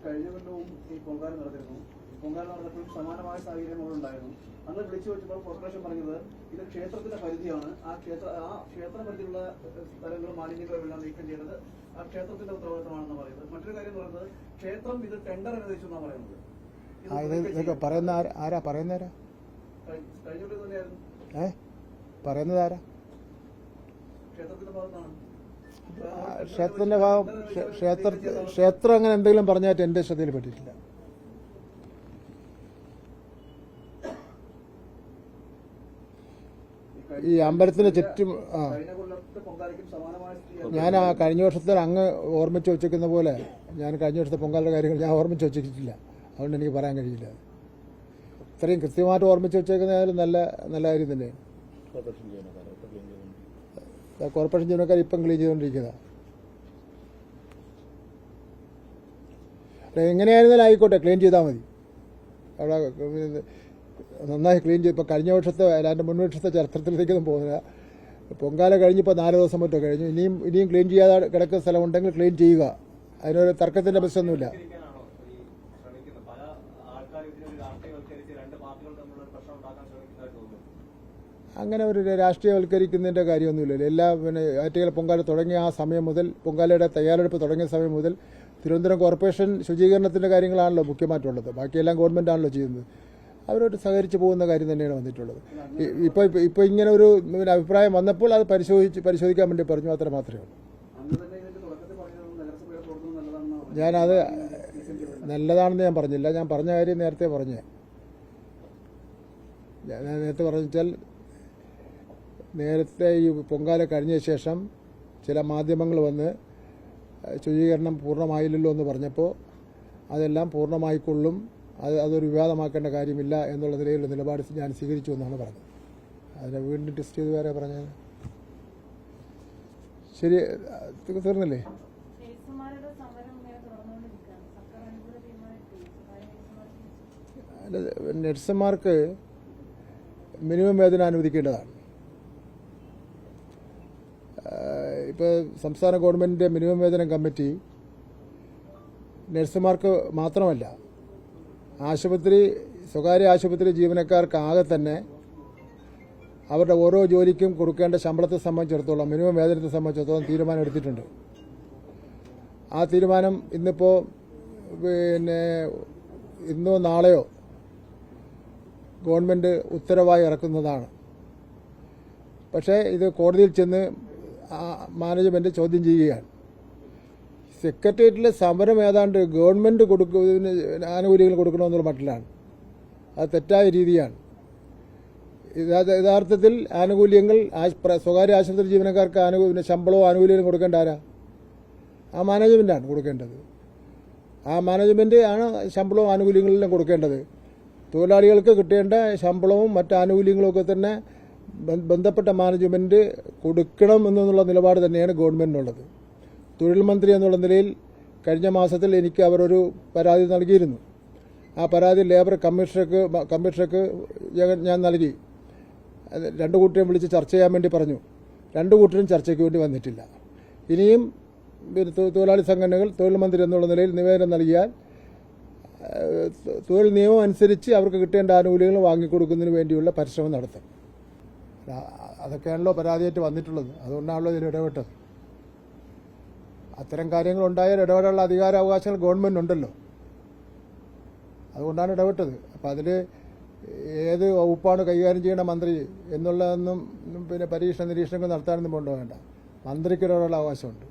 കഴിഞ്ഞ കൊല്ലവും ഈ പൊങ്കാല നടത്തിയിരുന്നു. പൊങ്കാല നടന്നപ്പോൾ സമാനമായ സാഹചര്യം അവിടെ ഉണ്ടായിരുന്നു. അന്ന് വിളിച്ചു വെച്ചപ്പോൾ കോർപ്പറേഷൻ പറഞ്ഞത് ഇത് ക്ഷേത്രത്തിന്റെ പരിധിയാണ്, ആ ക്ഷേത്ര പരിധിയുള്ള സ്ഥലങ്ങളും മാലിന്യങ്ങളും നീക്കം ചെയ്തത് ആ ക്ഷേത്രത്തിന്റെ ഉത്തരവാദിത്തമാണെന്ന് പറയുന്നത്. മറ്റൊരു കാര്യം പറയുന്നത് ക്ഷേത്രം ഇത് ടെൻഡർ അനുവദിച്ചു എന്നാണ് പറയുന്നത്. ആരാ പറയുന്നതാരാ കഴിഞ്ഞ കൊല്ലം തന്നെയായിരുന്നു പറയുന്നത് ആരാ? ക്ഷേത്രത്തിന്റെ ഭാഗത്താണ്. ക്ഷേത്രത്തിന്റെ ഭാഗം ക്ഷേത്രം അങ്ങനെ എന്തെങ്കിലും പറഞ്ഞായിട്ട് എന്റെ ശ്രദ്ധയിൽപ്പെട്ടിട്ടില്ല. ഈ അമ്പലത്തിന് ചുറ്റും ഞാൻ ആ കഴിഞ്ഞ വർഷത്തിൽ അങ്ങ് ഓർമ്മിച്ച് വെച്ചിരിക്കുന്ന പോലെ ഞാൻ കഴിഞ്ഞ വർഷത്തെ പൊങ്കാലയുടെ കാര്യങ്ങൾ ഞാൻ ഓർമ്മിച്ച് വെച്ചിട്ടില്ല. അതുകൊണ്ട് എനിക്ക് പറയാൻ കഴിയില്ല. ഇത്രയും കൃത്യമായിട്ട് ഓർമ്മിച്ച് വെച്ചേക്കുന്നതായാലും നല്ല കാര്യം തന്നെ. കോർപ്പറേഷൻ ജീവനക്കാർ ഇപ്പം ക്ലീൻ ചെയ്തുകൊണ്ടിരിക്കുക. എങ്ങനെയായിരുന്നാലും ആയിക്കോട്ടെ, ക്ലീൻ ചെയ്താൽ മതി. അവിടെ നന്നായി ക്ലീൻ ചെയ്ത് ഇപ്പം കഴിഞ്ഞ വർഷത്തെ അതിൻ്റെ മുൻ വർഷത്തെ ചരിത്രത്തിലേക്കൊന്നും പോകുന്നില്ല. പൊങ്കാല കഴിഞ്ഞിപ്പോൾ 4 ദിവസം മറ്റോ കഴിഞ്ഞു. ഇനിയും ക്ലീൻ ചെയ്യാതെ കിടക്കുന്ന സ്ഥലമുണ്ടെങ്കിൽ ക്ലീൻ ചെയ്യുക. അതിനൊരു തർക്കത്തിൻ്റെ പ്രശ്നമൊന്നുമില്ല. അങ്ങനെ ഒരു രാഷ്ട്രീയവൽക്കരിക്കുന്നതിൻ്റെ കാര്യമൊന്നുമില്ലല്ലോ. ആറ്റുകാൽ പൊങ്കാല തുടങ്ങിയ ആ സമയം മുതൽ, പൊങ്കാലയുടെ തയ്യാറെടുപ്പ് തുടങ്ങിയ സമയം മുതൽ തിരുവനന്തപുരം കോർപ്പറേഷൻ ശുചീകരണത്തിൻ്റെ കാര്യങ്ങളാണല്ലോ മുഖ്യമായിട്ടുള്ളത്. ബാക്കിയെല്ലാം ഗവൺമെൻറ്റാണല്ലോ ചെയ്യുന്നത്. അവരോട് സഹകരിച്ച് പോകുന്ന കാര്യം തന്നെയാണ് വന്നിട്ടുള്ളത്. ഇപ്പോൾ ഇങ്ങനെ ഒരു അഭിപ്രായം വന്നപ്പോൾ അത് പരിശോധിക്കാൻ വേണ്ടി പറഞ്ഞു, അത്ര മാത്രമേ ഉള്ളൂ. ഞാനത് നല്ലതാണെന്ന് ഞാൻ പറഞ്ഞില്ല. ഞാൻ പറഞ്ഞ കാര്യം നേരത്തെ പറഞ്ഞേ. ഞാൻ നേരത്തെ പറഞ്ഞാൽ നേരത്തെ ഈ പൊങ്കാല കഴിഞ്ഞ ശേഷം ചില മാധ്യമങ്ങൾ വന്ന് ശുചീകരണം പൂർണ്ണമായില്ലല്ലോ എന്ന് പറഞ്ഞപ്പോൾ അതെല്ലാം പൂർണ്ണമായിക്കൊള്ളും, അതൊരു വിവാദമാക്കേണ്ട കാര്യമില്ല എന്നുള്ള നിലയിലുള്ള നിലപാട് ഞാൻ സ്വീകരിച്ചു എന്നാണ് പറഞ്ഞത്. അതിനെ വീണ്ടും ടെസ്റ്റ് ചെയ്ത് വേറെ പറഞ്ഞത് ശരി തീർന്നില്ലേ? നഴ്സുമാർക്ക് മിനിമം വേതനം അനുവദിക്കേണ്ടതാണ്. ഇപ്പോൾ സംസ്ഥാന ഗവൺമെൻറ്റിൻ്റെ മിനിമം വേതനം കമ്മിറ്റി നഴ്സുമാർക്ക് മാത്രമല്ല, സ്വകാര്യ ആശുപത്രി ജീവനക്കാർക്കാകെ തന്നെ അവരുടെ ഓരോ ജോലിക്കും കൊടുക്കേണ്ട ശമ്പളത്തെ സംബന്ധിച്ചിടത്തോളം, മിനിമം വേതനത്തെ സംബന്ധിച്ചിടത്തോളം തീരുമാനം എടുത്തിട്ടുണ്ട്. ആ തീരുമാനം ഇന്നിപ്പോൾ ഇന്നോ നാളെയോ ഗവൺമെൻറ് ഉത്തരവായി ഇറക്കുന്നതാണ്. പക്ഷേ ഇത് കോടതിയിൽ ചെന്ന് മാനേജ്മെൻറ്റ് ചോദ്യം ചെയ്യുകയാണ്. സെക്രട്ടേറിയറ്റിലെ സമരം ഏതാണ്ട് ഗവൺമെൻറ് ആനുകൂല്യങ്ങൾ കൊടുക്കണമെന്നുള്ള മട്ടിലാണ്. അത് തെറ്റായ രീതിയാണ്. യഥാർത്ഥത്തിൽ ആനുകൂല്യങ്ങൾ സ്വകാര്യ ആശുപത്രി ജീവനക്കാർക്ക് ശമ്പളവും ആനുകൂല്യങ്ങളും കൊടുക്കേണ്ട ആരാ? ആ മാനേജ്മെൻറ്റാണ് കൊടുക്കേണ്ടത്. ആ മാനേജ്മെൻറ്റ് ആണ് ശമ്പളവും ആനുകൂല്യങ്ങളെല്ലാം കൊടുക്കേണ്ടത്. തൊഴിലാളികൾക്ക് കിട്ടേണ്ട ശമ്പളവും മറ്റ് ആനുകൂല്യങ്ങളുമൊക്കെ തന്നെ ബന്ധപ്പെട്ട മാനേജ്മെൻറ്റ് കൊടുക്കണം എന്നുള്ള നിലപാട് തന്നെയാണ് ഗവൺമെൻറ്റിനുള്ളത്. തൊഴിൽ മന്ത്രി എന്നുള്ള നിലയിൽ കഴിഞ്ഞ മാസത്തിൽ എനിക്ക് അവരൊരു പരാതി നൽകിയിരുന്നു. ആ പരാതി ലേബർ കമ്മീഷണർക്ക് ഞാൻ നൽകി. 2 കൂട്ടരെയും വിളിച്ച് ചർച്ച ചെയ്യാൻ വേണ്ടി പറഞ്ഞു. 2 കൂട്ടരും ചർച്ചയ്ക്ക് വേണ്ടി വന്നിട്ടില്ല. ഇനിയും തൊഴിലാളി സംഘടനകൾ തൊഴിൽ മന്ത്രി എന്നുള്ള നിലയിൽ നിവേദനം നൽകിയാൽ തൊഴിൽ നിയമം അനുസരിച്ച് അവർക്ക് കിട്ടേണ്ട ആനുകൂല്യങ്ങൾ വാങ്ങിക്കൊടുക്കുന്നതിന് വേണ്ടിയുള്ള പരിശ്രമം നടത്തും. അതൊക്കെയാണല്ലോ പരാതിയായിട്ട് വന്നിട്ടുള്ളത്. അതുകൊണ്ടാണല്ലോ ഇതിൽ ഇടപെട്ടത്. അത്തരം കാര്യങ്ങളുണ്ടായാൽ ഇടപെടാനുള്ള അധികാരാവകാശങ്ങൾ ഗവൺമെൻറ് ഉണ്ടല്ലോ. അതുകൊണ്ടാണ് ഇടപെട്ടത്. അപ്പം അതിൽ ഏത് വകുപ്പാണ് കൈകാര്യം ചെയ്യേണ്ട മന്ത്രി എന്നുള്ളതൊന്നും പരീക്ഷണ നിരീക്ഷണങ്ങൾ നടത്താനൊന്നും കൊണ്ടുപോകേണ്ട. മന്ത്രിക്ക് ഇടപെടാനുള്ള അവകാശമുണ്ട്.